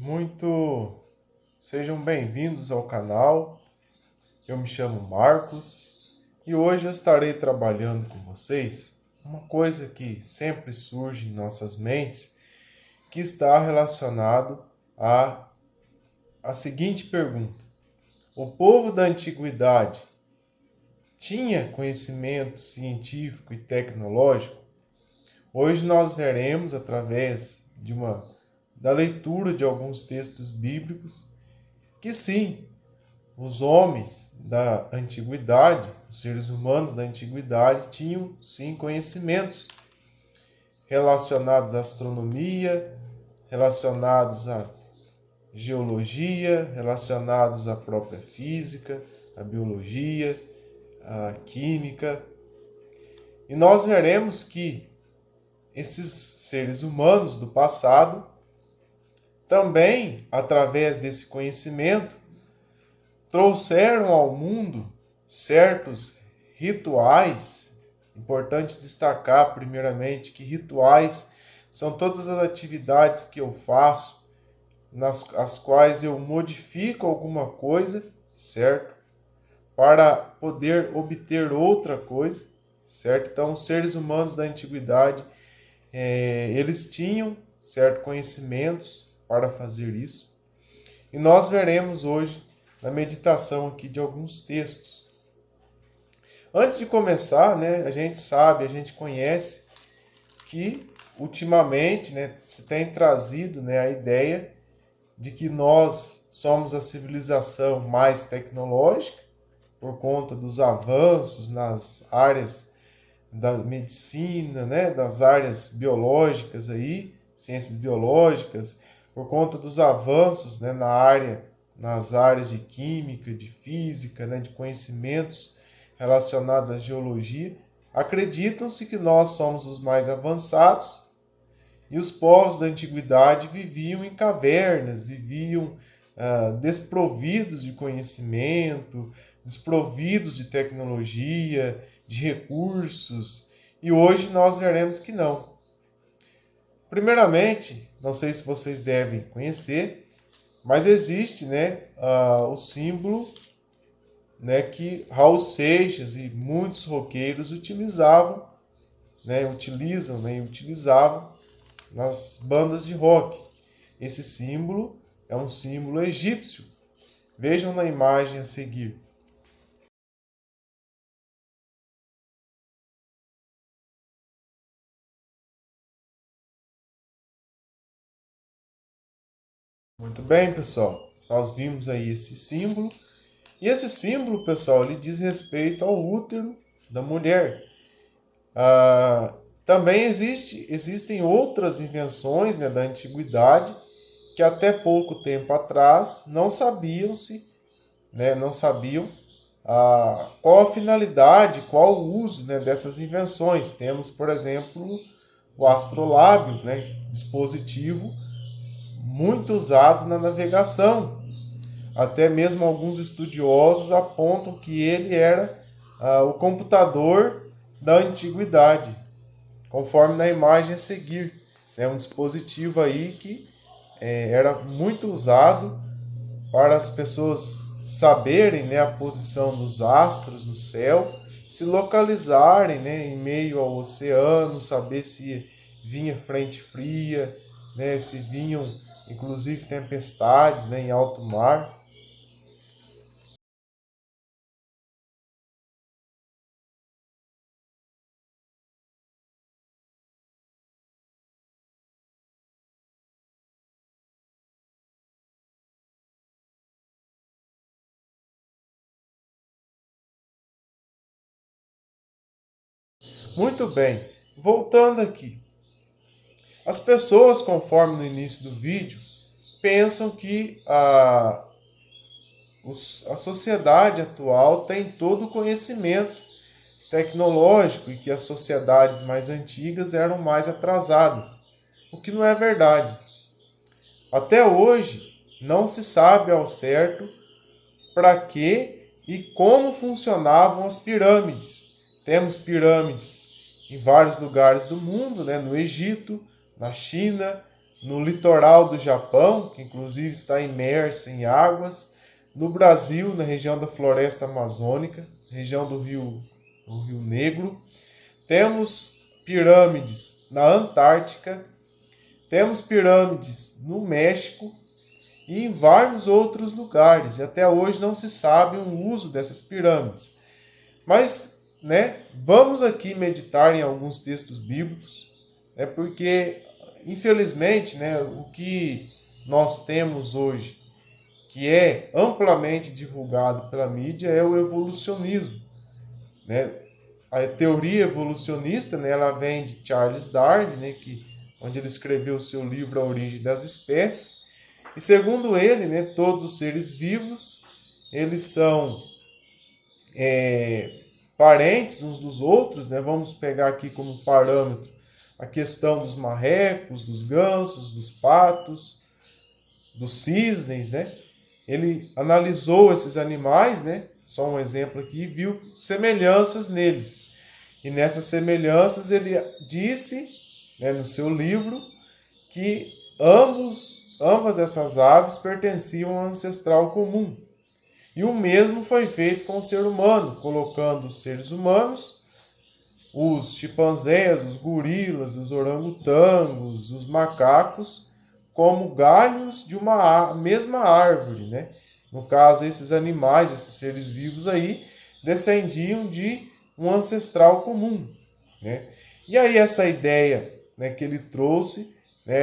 muito sejam bem-vindos ao canal. Eu me chamo Marcos e hoje eu estarei trabalhando com vocês uma coisa que sempre surge em nossas mentes, que está relacionado à seguinte pergunta: o povo da antiguidade tinha conhecimento científico e tecnológico? Hoje nós veremos através da leitura de alguns textos bíblicos que sim, os homens da antiguidade, os seres humanos da antiguidade tinham sim conhecimentos relacionados à astronomia, relacionados à geologia, relacionados à própria física, à biologia, à química. E nós veremos que esses seres humanos do passado também, através desse conhecimento, trouxeram ao mundo certos rituais. Importante destacar, primeiramente, que rituais são todas as atividades que eu faço, as quais eu modifico alguma coisa, certo? Para poder obter outra coisa, certo? Então, os seres humanos da antiguidade, eles tinham certos conhecimentos para fazer isso. E nós veremos hoje na meditação aqui de alguns textos. Antes de começar, a gente conhece que ultimamente, se tem trazido, a ideia de que nós somos a civilização mais tecnológica por conta dos avanços nas áreas da medicina, das áreas biológicas aí, ciências biológicas, por conta dos avanços nas áreas de química, de física, de conhecimentos relacionados à geologia. Acreditam-se que nós somos os mais avançados e os povos da antiguidade viviam em cavernas, viviam desprovidos de conhecimento, desprovidos de tecnologia, de recursos, e hoje nós veremos que não. Primeiramente, não sei se vocês devem conhecer, mas existe o símbolo que Raul Seixas e muitos roqueiros utilizavam e utilizavam nas bandas de rock. Esse símbolo é um símbolo egípcio. Vejam na imagem a seguir. Muito bem, pessoal. Nós vimos aí esse símbolo. E esse símbolo, pessoal, ele diz respeito ao útero da mulher. Também existem outras invenções da antiguidade que até pouco tempo atrás não sabiam qual a finalidade, qual o uso dessas invenções. Temos, por exemplo, o astrolábio, dispositivo muito usado na navegação. Até mesmo alguns estudiosos apontam que ele era o computador da antiguidade, conforme na imagem a seguir. É um dispositivo aí que era muito usado para as pessoas saberem a posição dos astros no céu, se localizarem em meio ao oceano, saber se vinha frente fria, se vinham inclusive tempestades em alto mar. Muito bem, voltando aqui. As pessoas, conforme no início do vídeo, pensam que a sociedade atual tem todo o conhecimento tecnológico e que as sociedades mais antigas eram mais atrasadas, o que não é verdade. Até hoje, não se sabe ao certo para que e como funcionavam as pirâmides. Temos pirâmides em vários lugares do mundo, no Egito, na China, no litoral do Japão, que inclusive está imerso em águas, no Brasil, na região da floresta amazônica, região do Rio Negro. Temos pirâmides na Antártica, temos pirâmides no México e em vários outros lugares. E até hoje não se sabe o uso dessas pirâmides. Mas, vamos aqui meditar em alguns textos bíblicos, porque, infelizmente, o que nós temos hoje, que é amplamente divulgado pela mídia, é o evolucionismo. A teoria evolucionista, ela vem de Charles Darwin, onde ele escreveu o seu livro A Origem das Espécies. E segundo ele, todos os seres vivos, eles são parentes uns dos outros. Vamos pegar aqui como parâmetro a questão dos marrecos, dos gansos, dos patos, dos cisnes. Ele analisou esses animais, só um exemplo aqui, e viu semelhanças neles. E nessas semelhanças ele disse, no seu livro, que ambas essas aves pertenciam ao ancestral comum. E o mesmo foi feito com o ser humano, colocando os seres humanos, os chimpanzés, os gorilas, os orangotangos, os macacos, como galhos de uma mesma árvore. No caso, esses animais, esses seres vivos aí, descendiam de um ancestral comum. E aí essa ideia que ele trouxe,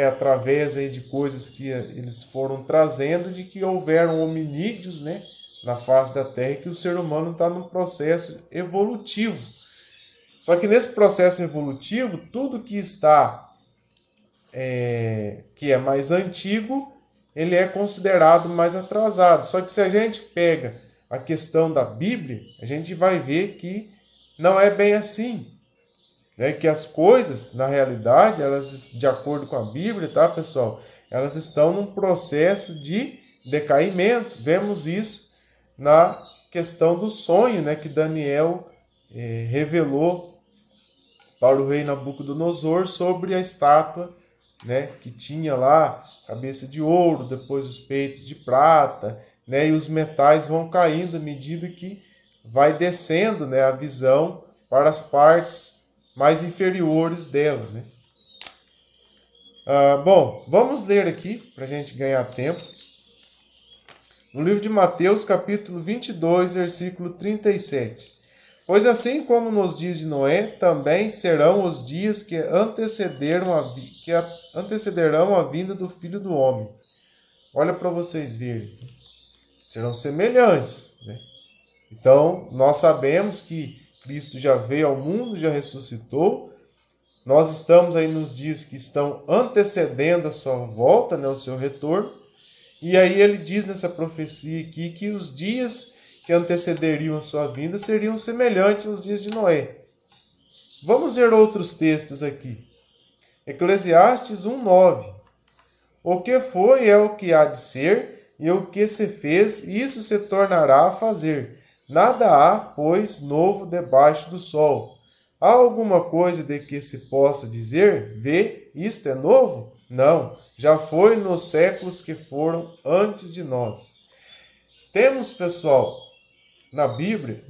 através aí de coisas que eles foram trazendo, de que houveram hominídeos, na face da Terra, e que o ser humano está num processo evolutivo. Só que nesse processo evolutivo, tudo que está que é mais antigo, ele é considerado mais atrasado. Só que se a gente pega a questão da Bíblia, a gente vai ver que não é bem assim. Que as coisas, na realidade, elas, de acordo com a Bíblia, tá, pessoal? Elas estão num processo de decaimento. Vemos isso na questão do sonho, que Daniel revelou para o rei Nabucodonosor sobre a estátua, que tinha lá cabeça de ouro, depois os peitos de prata, e os metais vão caindo à medida que vai descendo, a visão para as partes mais inferiores dela. Bom, vamos ler aqui para a gente ganhar tempo. No livro de Mateus, capítulo 22, versículo 37. Pois assim como nos dias de Noé, também serão os dias que antecederão a vinda do Filho do Homem. Olha para vocês verem. Serão semelhantes. Então, nós sabemos que Cristo já veio ao mundo, já ressuscitou. Nós estamos aí nos dias que estão antecedendo a sua volta, o seu retorno. E aí ele diz nessa profecia aqui que os dias que antecederiam a sua vinda seriam semelhantes aos dias de Noé. Vamos ver outros textos aqui. Eclesiastes 1:9. O que foi é o que há de ser, e o que se fez, isso se tornará a fazer. Nada há, pois, novo debaixo do sol. Há alguma coisa de que se possa dizer, vê, isto é novo? Não, já foi nos séculos que foram antes de nós. Temos, pessoal, na Bíblia,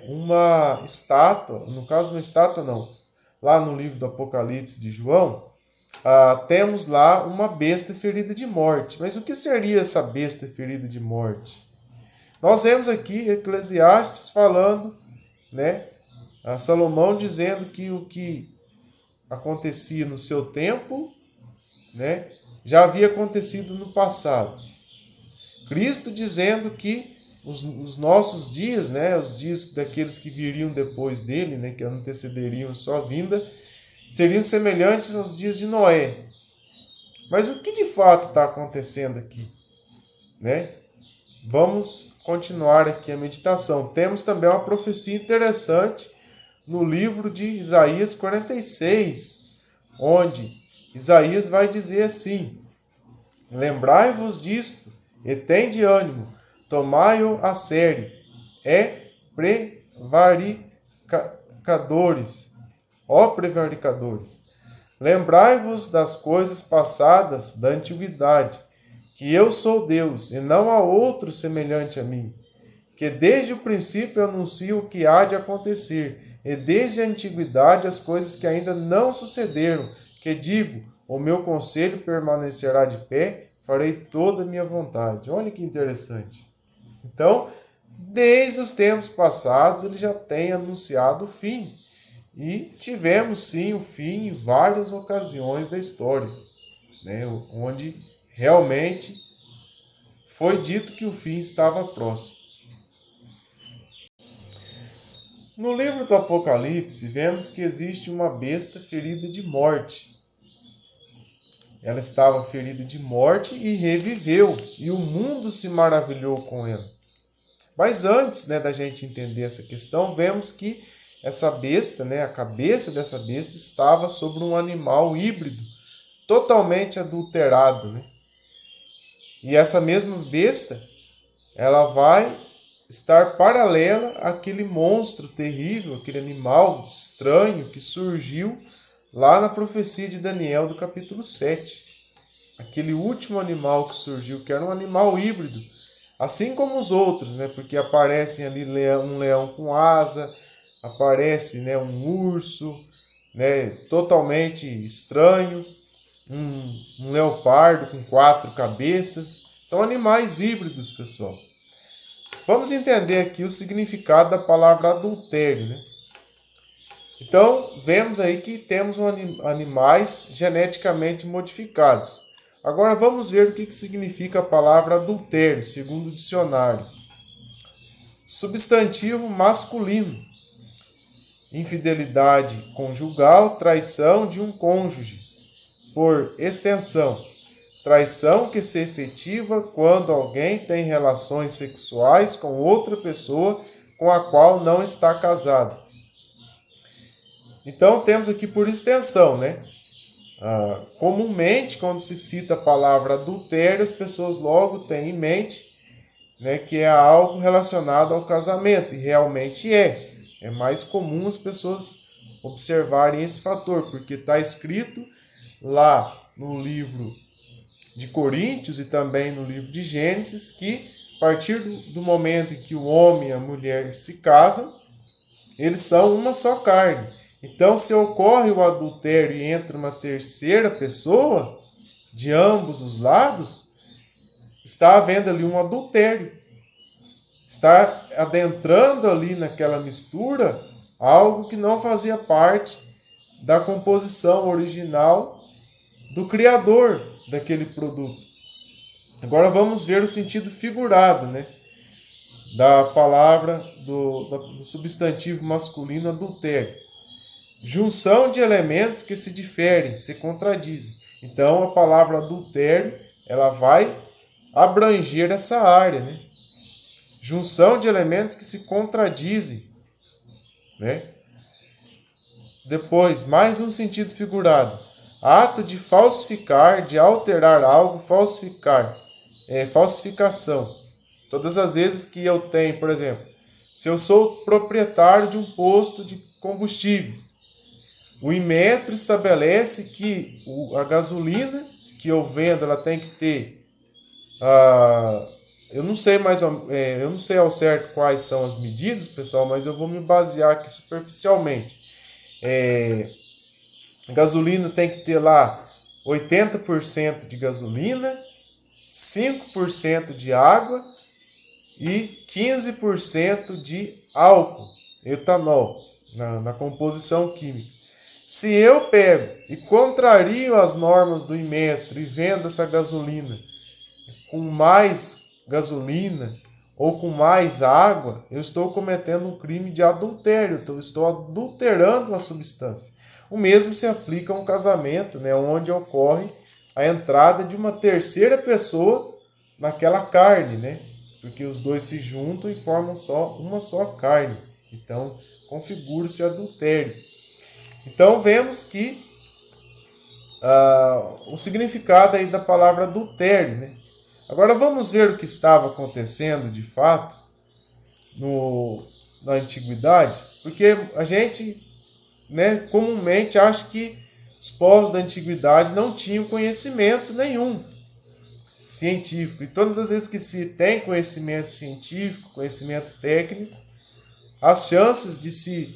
uma estátua, no caso uma estátua não, lá no livro do Apocalipse de João, temos lá uma besta ferida de morte. Mas o que seria essa besta ferida de morte? Nós vemos aqui Eclesiastes falando, a Salomão dizendo que o que acontecia no seu tempo, já havia acontecido no passado. Cristo dizendo que os nossos dias, os dias daqueles que viriam depois dele, que antecederiam a sua vinda, seriam semelhantes aos dias de Noé. Mas o que de fato está acontecendo aqui? Vamos continuar aqui a meditação. Temos também uma profecia interessante no livro de Isaías 46, onde Isaías vai dizer assim: lembrai-vos disto, e tende ânimo, tomai-o a sério, prevaricadores, ó prevaricadores. Lembrai-vos das coisas passadas da antiguidade, que eu sou Deus, e não há outro semelhante a mim, que desde o princípio anuncio o que há de acontecer, e desde a antiguidade as coisas que ainda não sucederam, que digo, o meu conselho permanecerá de pé, farei toda a minha vontade. Olha que interessante. Então, desde os tempos passados, ele já tem anunciado o fim. E tivemos sim o fim em várias ocasiões da história, né, onde realmente foi dito que o fim estava próximo. No livro do Apocalipse, vemos que existe uma besta ferida de morte. Ela estava ferida de morte e reviveu, e o mundo se maravilhou com ela. Mas antes, né, da gente entender essa questão, vemos que essa besta, né, a cabeça dessa besta estava sobre um animal híbrido, totalmente adulterado, né? E essa mesma besta, ela vai estar paralela àquele monstro terrível, aquele animal estranho que surgiu lá na profecia de Daniel do capítulo 7. Aquele último animal que surgiu, que era um animal híbrido, assim como os outros, né? Porque aparecem ali um leão com asa, aparece, né, um urso, né, totalmente estranho, um leopardo com 4 cabeças. São animais híbridos, pessoal. Vamos entender aqui o significado da palavra adultério, né? Então, vemos aí que temos animais geneticamente modificados. Agora vamos ver o que significa a palavra adultério, segundo o dicionário. Substantivo masculino. Infidelidade conjugal, traição de um cônjuge. Por extensão, traição que se efetiva quando alguém tem relações sexuais com outra pessoa com a qual não está casado. Então temos aqui por extensão, né? Comumente, quando se cita a palavra adultério, as pessoas logo têm em mente, né, que é algo relacionado ao casamento, e realmente é. É mais comum as pessoas observarem esse fator, porque está escrito lá no livro de Coríntios e também no livro de Gênesis que a partir do momento em que o homem e a mulher se casam, eles são uma só carne. Então, se ocorre o adultério e entra uma terceira pessoa, de ambos os lados, está havendo ali um adultério. Está adentrando ali naquela mistura algo que não fazia parte da composição original do criador daquele produto. Agora vamos ver o sentido figurado, né, da palavra do substantivo masculino adultério. Junção de elementos que se diferem, se contradizem. Então a palavra adultério, ela vai abranger essa área, né? Junção de elementos que se contradizem, né? Depois, mais um sentido figurado. Ato de falsificar, de alterar algo, falsificar. Falsificação. Todas as vezes que eu tenho, por exemplo, se eu sou proprietário de um posto de combustíveis, o Inmetro estabelece que a gasolina que eu vendo, ela tem que ter, eu não sei ao certo quais são as medidas, pessoal, mas eu vou me basear aqui superficialmente. A gasolina tem que ter lá 80% de gasolina, 5% de água e 15% de álcool, etanol, na composição química. Se eu pego e contrario as normas do Inmetro e vendo essa gasolina com mais gasolina ou com mais água, eu estou cometendo um crime de adultério, eu estou adulterando a substância. O mesmo se aplica a um casamento, né, onde ocorre a entrada de uma terceira pessoa naquela carne, né, porque os dois se juntam e formam uma só carne. Então, configura-se adultério. Então, vemos que o significado aí da palavra adultério, né? Agora, vamos ver o que estava acontecendo, de fato, na antiguidade, porque a gente, né, comumente acha que os povos da antiguidade não tinham conhecimento nenhum científico. E todas as vezes que se tem conhecimento científico, conhecimento técnico, as chances de se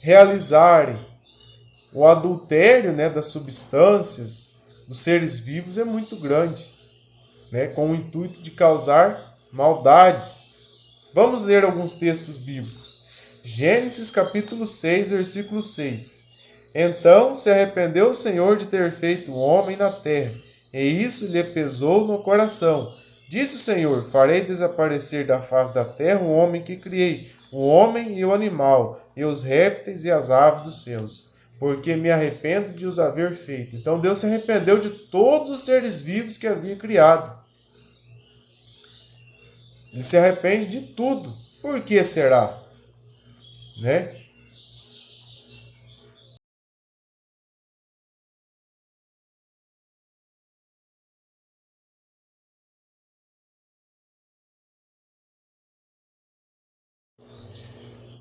realizarem o adultério, né, das substâncias dos seres vivos é muito grande, né, com o intuito de causar maldades. Vamos ler alguns textos bíblicos. Gênesis capítulo 6, versículo 6. Então se arrependeu o Senhor de ter feito o homem na terra, e isso lhe pesou no coração. Disse o Senhor: farei desaparecer da face da terra o homem que criei, o homem e o animal, e os répteis e as aves dos céus, porque me arrependo de os haver feito. Então Deus se arrependeu de todos os seres vivos que havia criado. Ele se arrepende de tudo. Por que será? Né?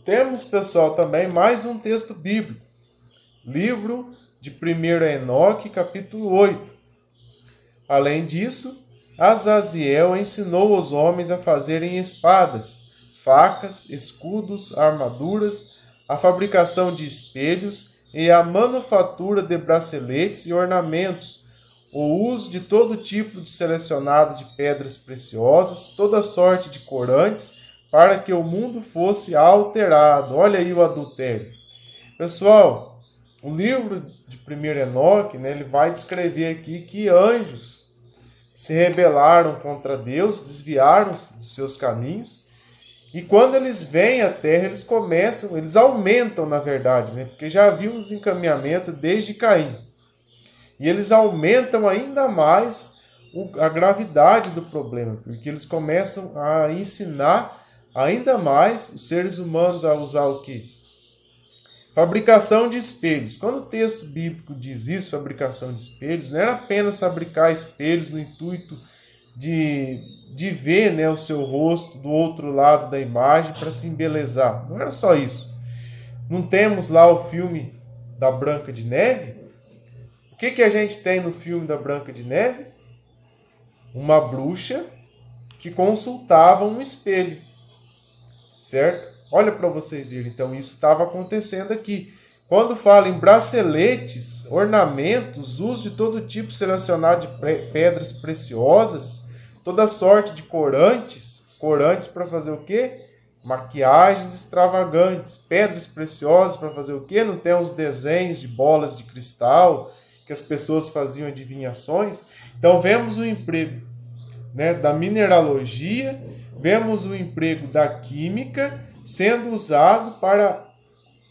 Temos, pessoal, também mais um texto bíblico. Livro de 1 Enoque, capítulo 8. Além disso, Azaziel ensinou os homens a fazerem espadas, facas, escudos, armaduras, a fabricação de espelhos e a manufatura de braceletes e ornamentos, o uso de todo tipo de selecionado de pedras preciosas, toda sorte de corantes, para que o mundo fosse alterado. Olha aí o adultério. Pessoal, o livro de 1 Enoque, né, ele vai descrever aqui que anjos se rebelaram contra Deus, desviaram-se dos seus caminhos, e quando eles vêm à terra, eles aumentam, na verdade, né, porque já havia um desencaminhamento desde Caim, e eles aumentam ainda mais a gravidade do problema, porque eles começam a ensinar ainda mais os seres humanos a usar o quê? Fabricação de espelhos. Quando o texto bíblico diz isso, fabricação de espelhos, não era apenas fabricar espelhos no intuito de ver, né, o seu rosto do outro lado da imagem para se embelezar. Não era só isso. Não temos lá o filme da Branca de Neve? O que a gente tem no filme da Branca de Neve? Uma bruxa que consultava um espelho, certo? Olha para vocês verem. Então, isso estava acontecendo aqui. Quando fala em braceletes, ornamentos, uso de todo tipo selecionado de pedras preciosas, toda sorte de corantes. Corantes para fazer o quê? Maquiagens extravagantes. Pedras preciosas para fazer o quê? Não tem os desenhos de bolas de cristal que as pessoas faziam adivinhações. Então, vemos o emprego, né, da mineralogia, vemos o emprego da química sendo usado para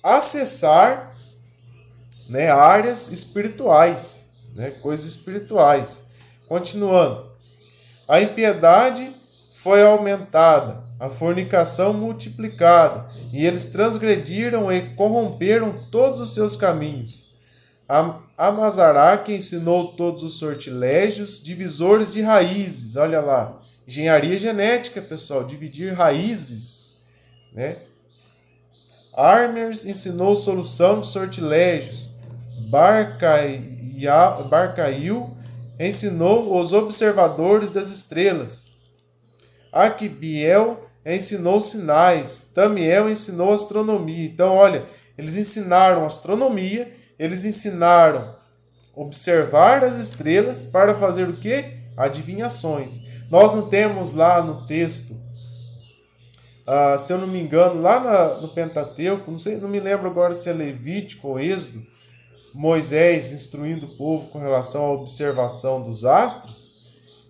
acessar, né, áreas espirituais, né, coisas espirituais. Continuando, a impiedade foi aumentada, a fornicação multiplicada, e eles transgrediram e corromperam todos os seus caminhos. Amazaraque ensinou todos os sortilégios, divisores de raízes, olha lá, engenharia genética, pessoal, dividir raízes, né? Armers ensinou solução de sortilégios. Barcail ensinou os observadores das estrelas. Aquibiel ensinou sinais. Tamiel ensinou astronomia. Então, olha, eles ensinaram astronomia, eles ensinaram observar as estrelas para fazer o quê? Adivinhações. Nós não temos lá no texto, se eu não me engano, lá no Pentateuco, não me lembro agora se é Levítico ou Êxodo, Moisés instruindo o povo com relação à observação dos astros,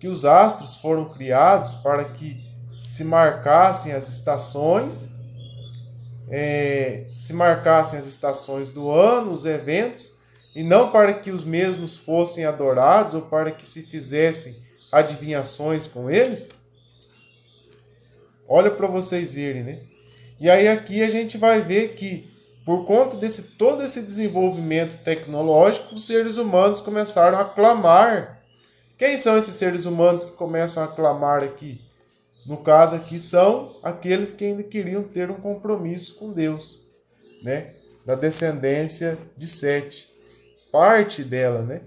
que os astros foram criados para que se marcassem as estações, do ano, os eventos, e não para que os mesmos fossem adorados ou para que se fizessem adivinhações com eles. Olha para vocês verem, né? E aí aqui a gente vai ver que por conta desse todo esse desenvolvimento tecnológico, os seres humanos começaram a clamar. Quem são esses seres humanos que começam a clamar aqui? No caso aqui são aqueles que ainda queriam ter um compromisso com Deus, né? Da descendência de Sete. parte dela, né?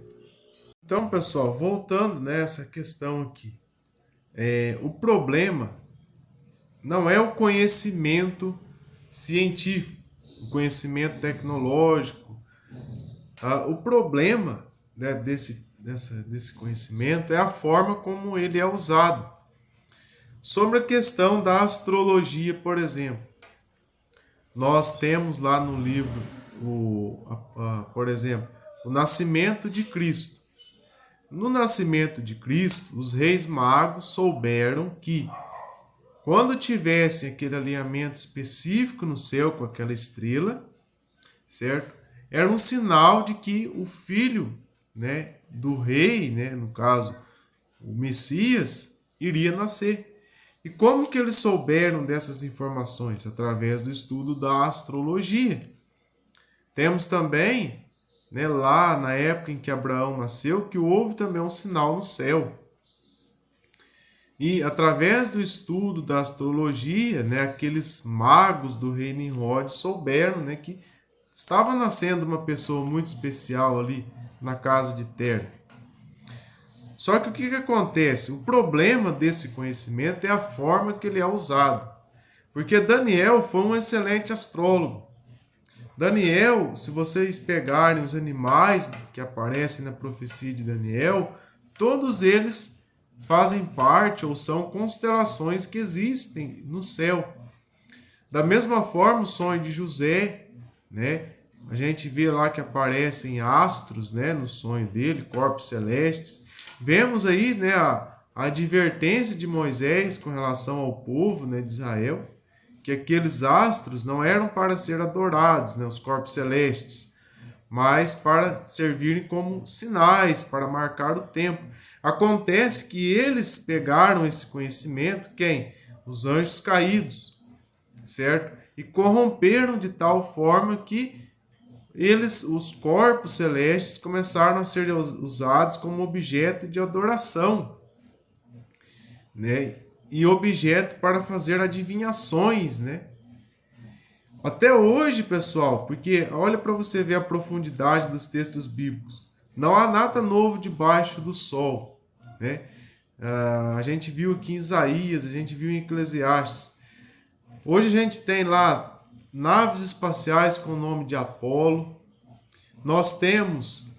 Então, pessoal, voltando nessa questão aqui, o problema não é o conhecimento científico, o conhecimento tecnológico. O problema, né, desse conhecimento é a forma como ele é usado. Sobre a questão da astrologia, por exemplo, nós temos lá no livro, por exemplo, o nascimento de Cristo. No nascimento de Cristo, os reis magos souberam que, quando tivessem aquele alinhamento específico no céu com aquela estrela, certo? Era um sinal de que o filho, né, do rei, né, no caso, o Messias, iria nascer. E como que eles souberam dessas informações? Através do estudo da astrologia. Temos também, né, lá na época em que Abraão nasceu, que houve também um sinal no céu. E através do estudo da astrologia, né, aqueles magos do rei Nimrod souberam, né, que estava nascendo uma pessoa muito especial ali na casa de Terra. Só que o que acontece? O problema desse conhecimento é a forma que ele é usado. Porque Daniel foi um excelente astrólogo. Daniel, se vocês pegarem os animais que aparecem na profecia de Daniel, todos eles fazem parte ou são constelações que existem no céu. Da mesma forma, o sonho de José, né? A gente vê lá que aparecem astros, né, no sonho dele, corpos celestes. Vemos aí, né, a advertência de Moisés com relação ao povo, né, de Israel, que aqueles astros não eram para ser adorados, né, os corpos celestes, mas para servirem como sinais, para marcar o tempo. Acontece que eles pegaram esse conhecimento, quem? Os anjos caídos, certo? E corromperam de tal forma que os corpos celestes, começaram a ser usados como objeto de adoração, né? E objeto para fazer adivinhações, né? Até hoje, pessoal, porque olha para você ver a profundidade dos textos bíblicos. Não há nada novo debaixo do sol, né? A gente viu aqui em Isaías, a gente viu em Eclesiastes. Hoje a gente tem lá naves espaciais com o nome de Apolo. Nós temos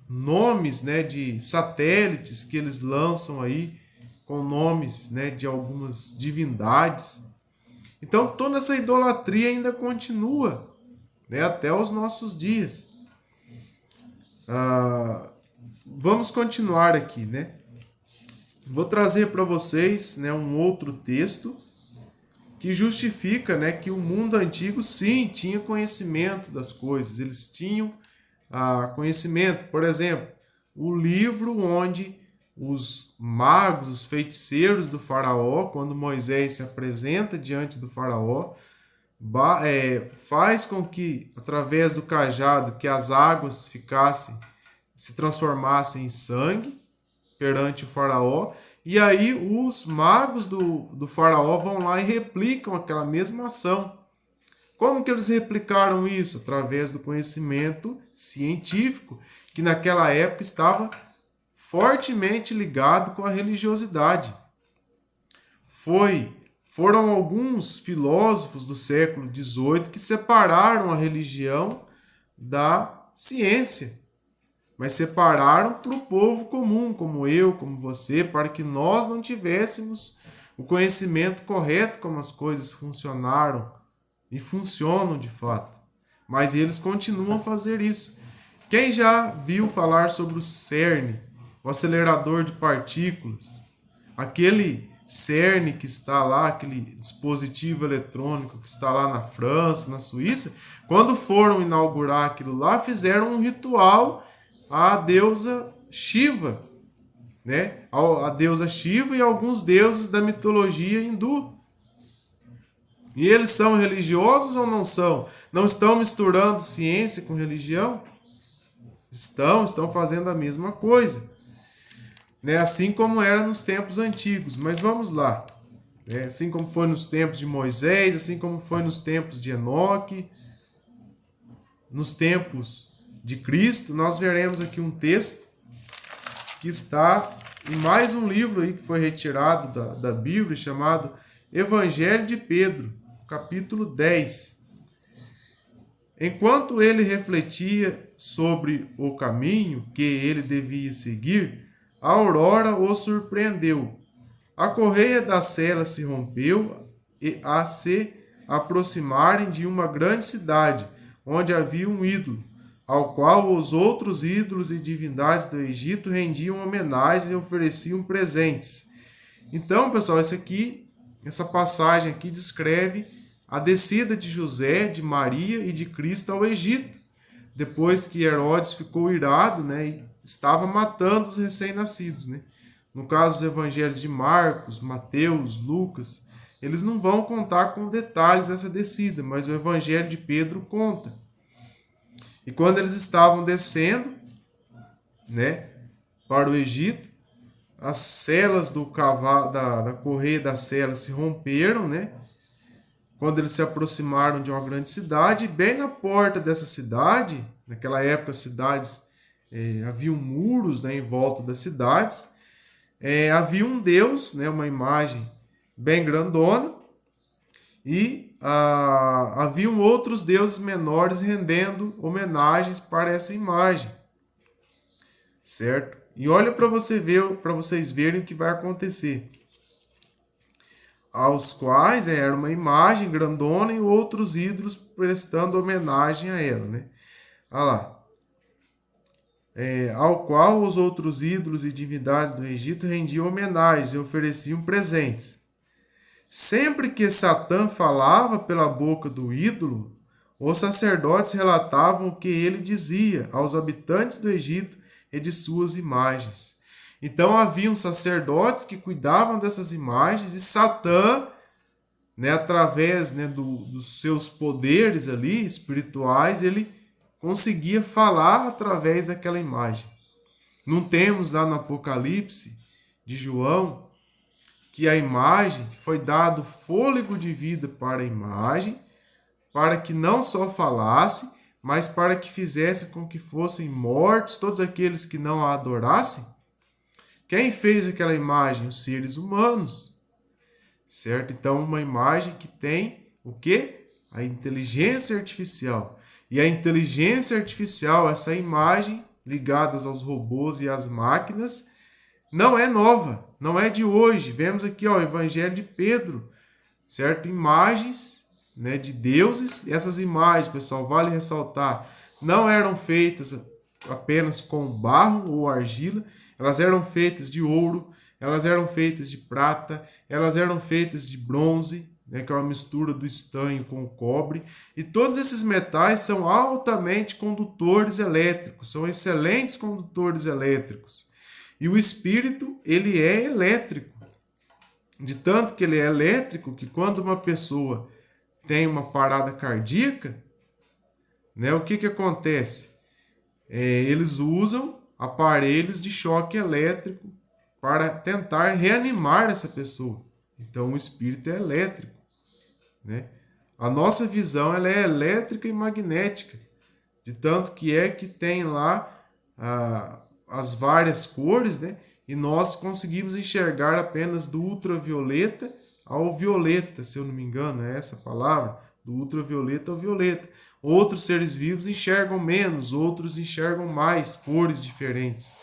nomes, né, de satélites que eles lançam aí com nomes, né, de algumas divindades. Então toda essa idolatria ainda continua, né, até os nossos dias. Vamos continuar aqui, né? Vou trazer para vocês, né, um outro texto que justifica, né, que o mundo antigo, sim, tinha conhecimento das coisas. Eles tinham conhecimento. Por exemplo, o livro onde os magos, os feiticeiros do faraó, quando Moisés se apresenta diante do faraó, faz com que, através do cajado, que as águas se transformassem em sangue perante o faraó. E aí os magos do faraó vão lá e replicam aquela mesma ação. Como que eles replicaram isso? Através do conhecimento científico, que naquela época estava fortemente ligado com a religiosidade. Foram alguns filósofos do século XVIII que separaram a religião da ciência. Mas separaram para o povo comum, como eu, como você, para que nós não tivéssemos o conhecimento correto como as coisas funcionaram e funcionam de fato. Mas eles continuam a fazer isso. Quem já viu falar sobre o CERN, o acelerador de partículas, aquele CERN que está lá, aquele dispositivo eletrônico que está lá na França, na Suíça, quando foram inaugurar aquilo lá, fizeram um ritual à deusa Shiva, né? A deusa Shiva e alguns deuses da mitologia hindu. E eles são religiosos ou não são? Não estão misturando ciência com religião? Estão fazendo a mesma coisa, né? Assim como era nos tempos antigos. Mas vamos lá, né? Assim como foi nos tempos de Moisés, assim como foi nos tempos de Enoque, nos tempos de Cristo, nós veremos aqui um texto que está em mais um livro aí que foi retirado da Bíblia, chamado Evangelho de Pedro, capítulo 10. Enquanto ele refletia sobre o caminho que ele devia seguir, a aurora o surpreendeu. A correia da cela se rompeu a se aproximarem de uma grande cidade, onde havia um ídolo, ao qual os outros ídolos e divindades do Egito rendiam homenagens e ofereciam presentes. Então, pessoal, essa passagem aqui descreve a descida de José, de Maria e de Cristo ao Egito, depois que Herodes ficou irado, né, e estava matando os recém-nascidos, né? No caso, os evangelhos de Marcos, Mateus, Lucas, eles não vão contar com detalhes essa descida, mas o evangelho de Pedro conta. E quando eles estavam descendo, né, para o Egito, as celas do cavalo, da correia das celas se romperam, né? Quando eles se aproximaram de uma grande cidade, bem na porta dessa cidade, naquela época as cidades haviam muros, né, em volta das cidades, havia um deus, né, uma imagem bem grandona, e haviam outros deuses menores rendendo homenagens para essa imagem, certo? E olha para vocês verem o que vai acontecer. Aos quais era uma imagem grandona e outros ídolos prestando homenagem a ela, né? Olha lá. Ao qual os outros ídolos e divindades do Egito rendiam homenagens e ofereciam presentes. Sempre que Satã falava pela boca do ídolo, os sacerdotes relatavam o que ele dizia aos habitantes do Egito e de suas imagens. Então haviam sacerdotes que cuidavam dessas imagens e Satã, né, através, né, dos seus poderes ali espirituais, ele conseguia falar através daquela imagem. Não temos lá no Apocalipse de João que a imagem foi dado fôlego de vida para a imagem, para que não só falasse, mas para que fizesse com que fossem mortos todos aqueles que não a adorassem? Quem fez aquela imagem? Os seres humanos, certo? Então, uma imagem que tem o quê? A inteligência artificial. E a inteligência artificial, essa imagem ligada aos robôs e às máquinas, não é nova, não é de hoje. Vemos aqui, ó, o Evangelho de Pedro, certo? Imagens, né, de deuses. E essas imagens, pessoal, vale ressaltar, não eram feitas apenas com barro ou argila. Elas eram feitas de ouro, elas eram feitas de prata, elas eram feitas de bronze, né, que é uma mistura do estanho com o cobre. E todos esses metais são altamente condutores elétricos, são excelentes condutores elétricos. E o espírito, ele é elétrico. De tanto que ele é elétrico, que quando uma pessoa tem uma parada cardíaca, né, o que acontece? Eles usam aparelhos de choque elétrico para tentar reanimar essa pessoa. Então o espírito é elétrico, né? A nossa visão ela é elétrica e magnética, de tanto que tem lá as várias cores, né? E nós conseguimos enxergar apenas do ultravioleta ao violeta, se eu não me engano, é essa a palavra, do ultravioleta ao violeta. Outros seres vivos enxergam menos, outros enxergam mais cores diferentes,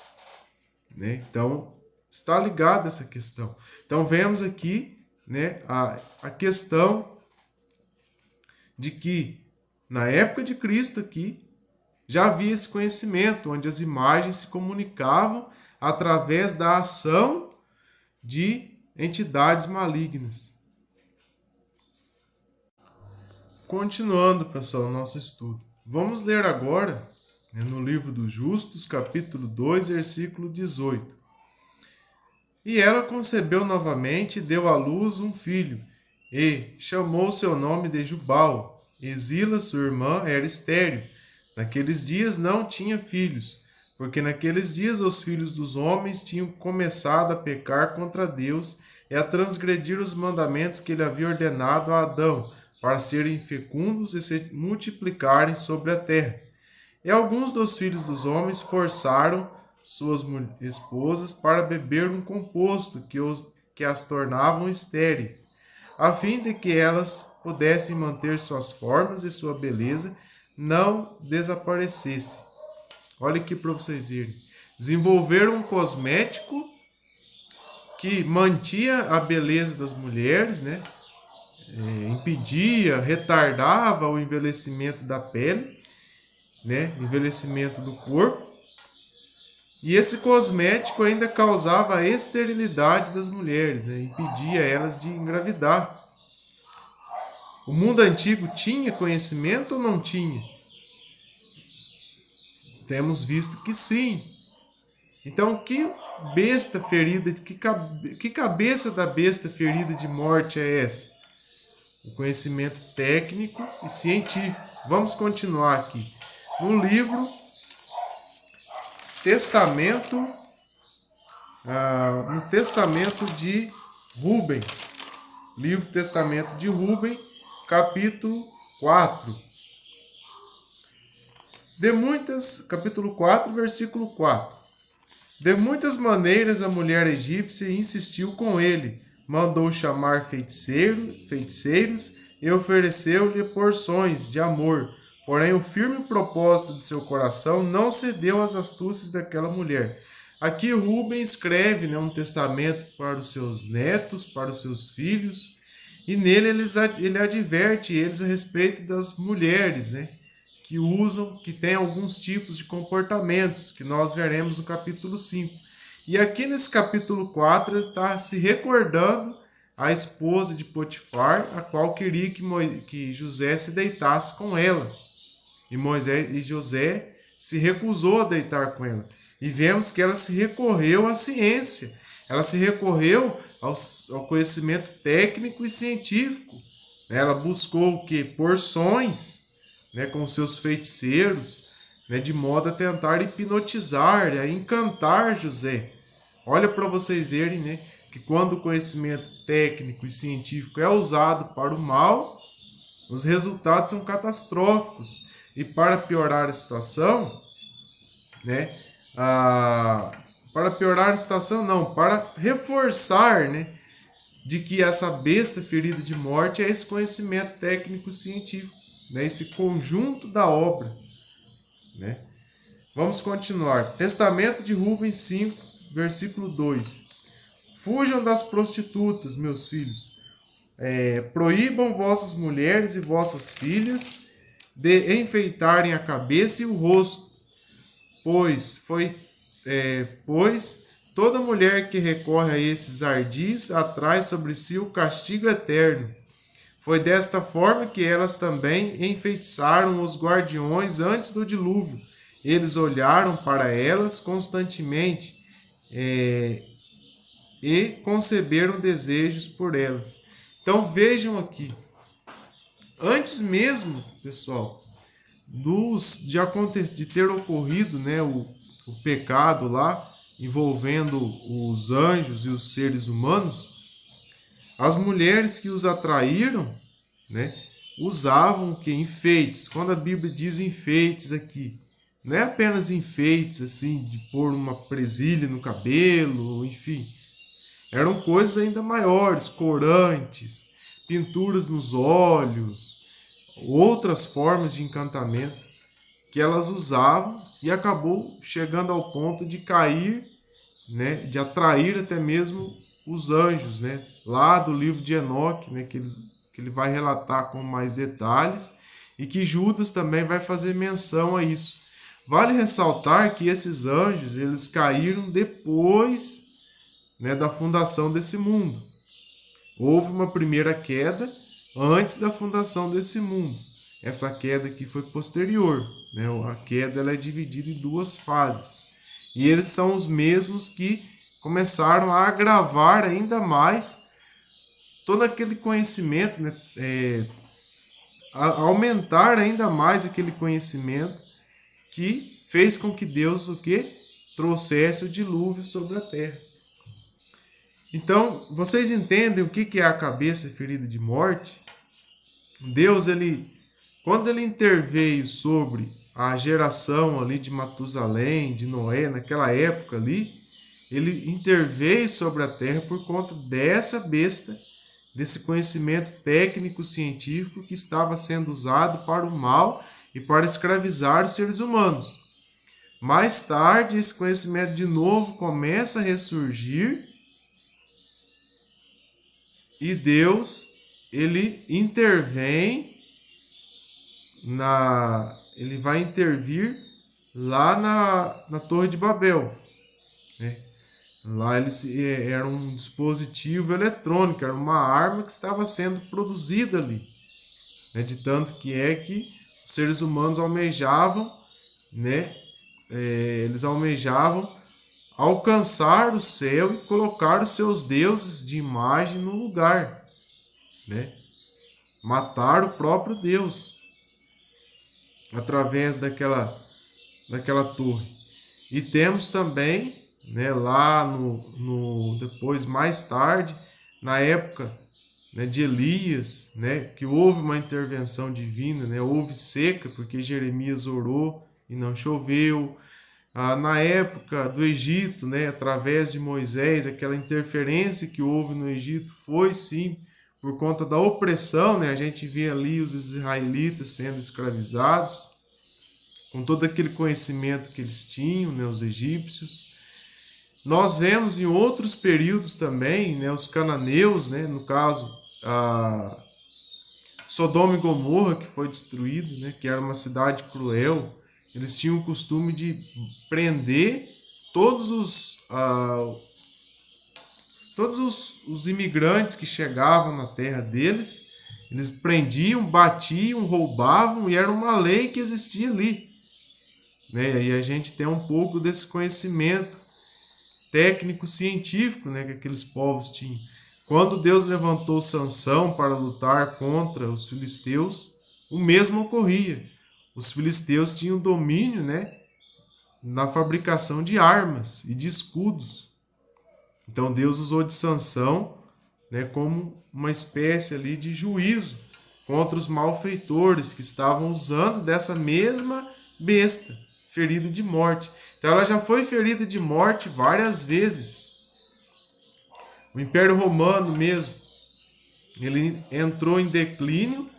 né? Então, está ligada essa questão. Então, vemos aqui, né, a questão de que, na época de Cristo aqui, já havia esse conhecimento, onde as imagens se comunicavam através da ação de entidades malignas. Continuando, pessoal, o nosso estudo. Vamos ler agora, né, no livro dos Justos, capítulo 2, versículo 18. E ela concebeu novamente e deu à luz um filho, e chamou seu nome de Jubal. E Zila, sua irmã, era estéril. Naqueles dias não tinha filhos, porque naqueles dias os filhos dos homens tinham começado a pecar contra Deus e a transgredir os mandamentos que ele havia ordenado a Adão, para serem fecundos e se multiplicarem sobre a terra. E alguns dos filhos dos homens forçaram suas esposas para beber um composto que as tornavam estéreis, a fim de que elas pudessem manter suas formas e sua beleza não desaparecesse. Olha aqui para vocês verem. Desenvolveram um cosmético que mantinha a beleza das mulheres, né? Impedia, retardava o envelhecimento da pele, né? Envelhecimento do corpo. E esse cosmético ainda causava a esterilidade das mulheres, né? Impedia elas de engravidar. O mundo antigo tinha conhecimento ou não tinha? Temos visto que sim. Então, que besta ferida, que cabeça da besta ferida de morte é essa? O conhecimento técnico e científico. Vamos continuar aqui. No livro Testamento, no Testamento de Rubem. Livro Testamento de Rubem, capítulo 4. Capítulo 4, versículo 4. De muitas maneiras a mulher egípcia insistiu com ele, mandou chamar feiticeiros e ofereceu-lhe porções de amor. Porém, o firme propósito de seu coração não cedeu às astúcias daquela mulher. Aqui Rubem escreve, né, um testamento para os seus netos, para os seus filhos, e nele ele adverte eles a respeito das mulheres, né, que tem alguns tipos de comportamentos, que nós veremos no capítulo 5. E aqui nesse capítulo 4, ele está se recordando a esposa de Potifar, a qual queria que José se deitasse com ela. E José se recusou a deitar com ela. E vemos que ela se recorreu à ciência, ela se recorreu ao conhecimento técnico e científico. Ela buscou o quê? Porções, né, com seus feiticeiros, né, de modo a tentar hipnotizar, a encantar José. Olha para vocês verem, né, que quando o conhecimento técnico e científico é usado para o mal, os resultados são catastróficos. E para piorar a situação, né, para reforçar, né, de que essa besta ferida de morte é esse conhecimento técnico e científico, né, esse conjunto da obra, né? Vamos continuar. Testamento de Rubem 5, versículo 2. Fujam das prostitutas, meus filhos. Proíbam vossas mulheres e vossas filhas de enfeitarem a cabeça e o rosto, pois toda mulher que recorre a esses ardis atrai sobre si o castigo eterno. Foi desta forma que elas também enfeitiçaram os guardiões antes do dilúvio. Eles olharam para elas constantemente e conceberam desejos por elas. Então vejam aqui, antes mesmo, pessoal, de ter ocorrido, né, o pecado lá, envolvendo os anjos e os seres humanos, as mulheres que os atraíram, né, usavam que enfeites. Quando a Bíblia diz enfeites aqui, não é apenas enfeites assim de pôr uma presilha no cabelo, enfim. Eram coisas ainda maiores, corantes, pinturas nos olhos, outras formas de encantamento que elas usavam, e acabou chegando ao ponto de cair, né, de atrair até mesmo os anjos, né, lá do livro de Enoque, né, que ele vai relatar com mais detalhes, e que Judas também vai fazer menção a isso. Vale ressaltar que esses anjos, eles caíram depois, né, da fundação desse mundo. Houve uma primeira queda antes da fundação desse mundo. Essa queda aqui foi posterior, né? A queda ela é dividida em duas fases. E eles são os mesmos que começaram a agravar ainda mais todo aquele conhecimento, né? A aumentar ainda mais aquele conhecimento que fez com que Deus o quê? Trouxesse o dilúvio sobre a terra. Então, vocês entendem o que é a cabeça ferida de morte? Deus, quando ele interveio sobre a geração ali de Matusalém, de Noé, naquela época ali, ele interveio sobre a terra por conta dessa besta, desse conhecimento técnico científico que estava sendo usado para o mal e para escravizar os seres humanos. Mais tarde, esse conhecimento de novo começa a ressurgir e Deus, ele intervém ele vai intervir lá na Torre de Babel, né? Lá era um dispositivo eletrônico, era uma arma que estava sendo produzida ali, né? De tanto que os seres humanos almejavam, né? Eles almejavam alcançar o céu e colocar os seus deuses de imagem no lugar, né? Matar o próprio Deus através daquela torre. E temos também, né, lá depois, mais tarde, na época, né, de Elias, né, que houve uma intervenção divina, né, houve seca porque Jeremias orou e não choveu. Na época do Egito, né, através de Moisés, aquela interferência que houve no Egito foi sim por conta da opressão, né? A gente vê ali os israelitas sendo escravizados, com todo aquele conhecimento que eles tinham, né, os egípcios. Nós vemos em outros períodos também, né, os cananeus, né, no caso, Sodoma e Gomorra, que foi destruído, né, que era uma cidade cruel. Eles tinham o costume de prender todos os imigrantes que chegavam na terra deles. Eles prendiam, batiam, roubavam, e era uma lei que existia ali, né? E a gente tem um pouco desse conhecimento técnico-científico, né, que aqueles povos tinham. Quando Deus levantou Sansão para lutar contra os filisteus, o mesmo ocorria. Os filisteus tinham domínio, né, na fabricação de armas e de escudos. Então Deus usou de Sansão, né, como uma espécie ali de juízo contra os malfeitores que estavam usando dessa mesma besta, ferida de morte. Então ela já foi ferida de morte várias vezes. O Império Romano mesmo, ele entrou em declínio,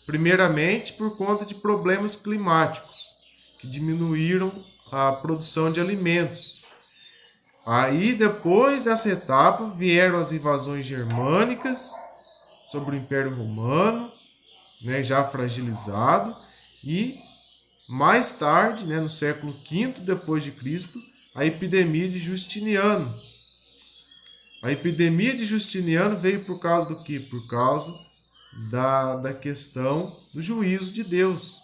primeiramente por conta de problemas climáticos, que diminuíram a produção de alimentos. Aí, depois dessa etapa, vieram as invasões germânicas sobre o Império Romano, né, já fragilizado, e mais tarde, né, no século V depois de Cristo, a epidemia de Justiniano. A epidemia de Justiniano veio por causa do quê? Por causa da questão do juízo de Deus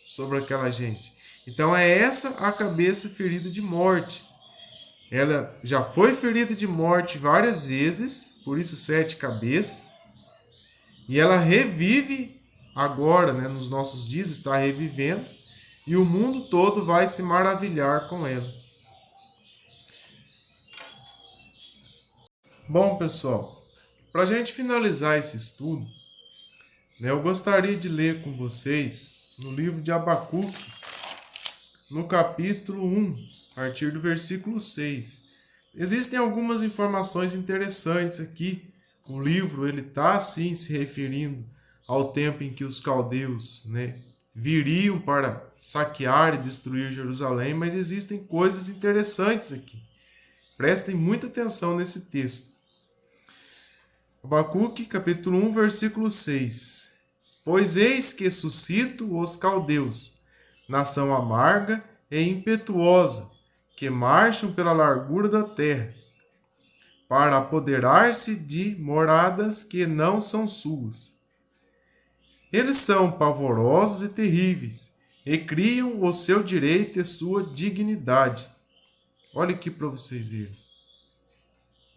sobre aquela gente. Então é essa a cabeça ferida de morte. Ela já foi ferida de morte várias vezes, por isso 7 cabeças, e ela revive agora, né, nos nossos dias, está revivendo, e o mundo todo vai se maravilhar com ela. Bom, pessoal, para a gente finalizar esse estudo, né, eu gostaria de ler com vocês no livro de Abacuque, no capítulo 1, a partir do versículo 6. Existem algumas informações interessantes aqui. O livro ele está sim se referindo ao tempo em que os caldeus, né, viriam para saquear e destruir Jerusalém, mas existem coisas interessantes aqui. Prestem muita atenção nesse texto. Abacuque, capítulo 1, versículo 6. Pois eis que suscito os caldeus, nação amarga e impetuosa, que marcham pela largura da terra, para apoderar-se de moradas que não são suas. Eles são pavorosos e terríveis, e criam o seu direito e sua dignidade. Olha aqui para vocês verem.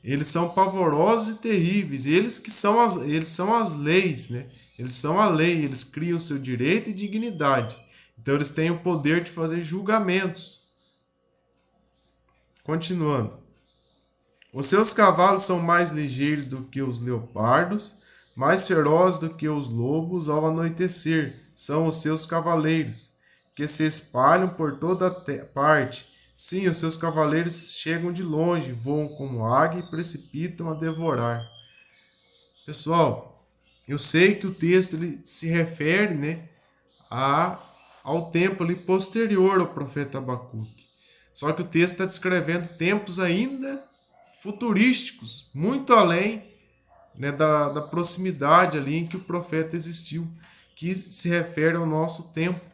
Eles são pavorosos e terríveis, eles são as leis, né? Eles são a lei, eles criam seu direito e dignidade. Então eles têm o poder de fazer julgamentos. Continuando. Os seus cavalos são mais ligeiros do que os leopardos, mais ferozes do que os lobos ao anoitecer, são os seus cavaleiros, que se espalham por toda parte. Sim, os seus cavaleiros chegam de longe, voam como águia e precipitam a devorar. Pessoal, eu sei que o texto ele se refere, né, ao tempo ali posterior ao profeta Abacuque. Só que o texto está descrevendo tempos ainda futurísticos, muito além, né, da proximidade ali em que o profeta existiu, que se refere ao nosso tempo.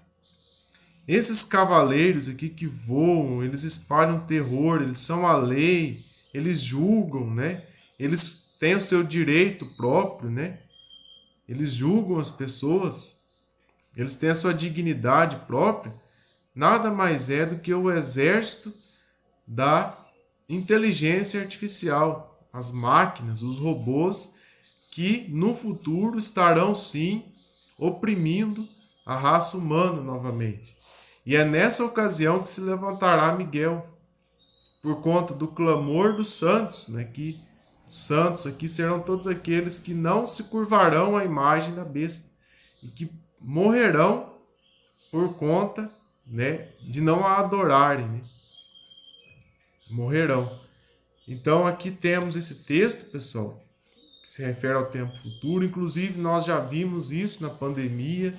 Esses cavaleiros aqui que voam, eles espalham terror, eles são a lei, eles julgam, né? Eles têm o seu direito próprio, né? Eles julgam as pessoas, eles têm a sua dignidade própria. Nada mais é do que o exército da inteligência artificial, as máquinas, os robôs que no futuro estarão sim oprimindo a raça humana novamente. E é nessa ocasião que se levantará Miguel, por conta do clamor dos santos, né? Que os santos aqui serão todos aqueles que não se curvarão à imagem da besta e que morrerão por conta, né, de não a adorarem, né? Morrerão. Então aqui temos esse texto, pessoal, que se refere ao tempo futuro. Inclusive nós já vimos isso na pandemia,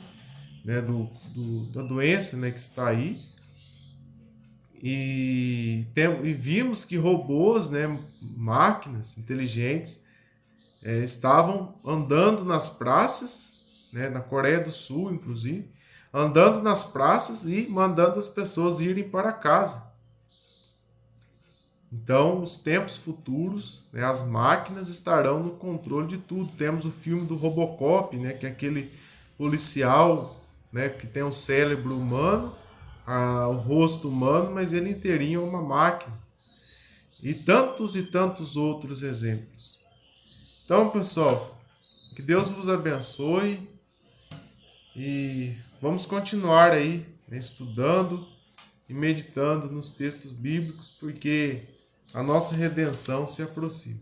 né, da doença, né, que está aí. E vimos que robôs, né, máquinas inteligentes, estavam andando nas praças, né, na Coreia do Sul, inclusive, andando nas praças e mandando as pessoas irem para casa. Então, os tempos futuros, né, as máquinas estarão no controle de tudo. Temos o filme do Robocop, né, que é aquele policial, né, que tem um cérebro humano, o rosto humano, mas ele inteirinho é uma máquina. E tantos outros exemplos. Então, pessoal, que Deus vos abençoe e vamos continuar aí, né, estudando e meditando nos textos bíblicos, porque a nossa redenção se aproxima.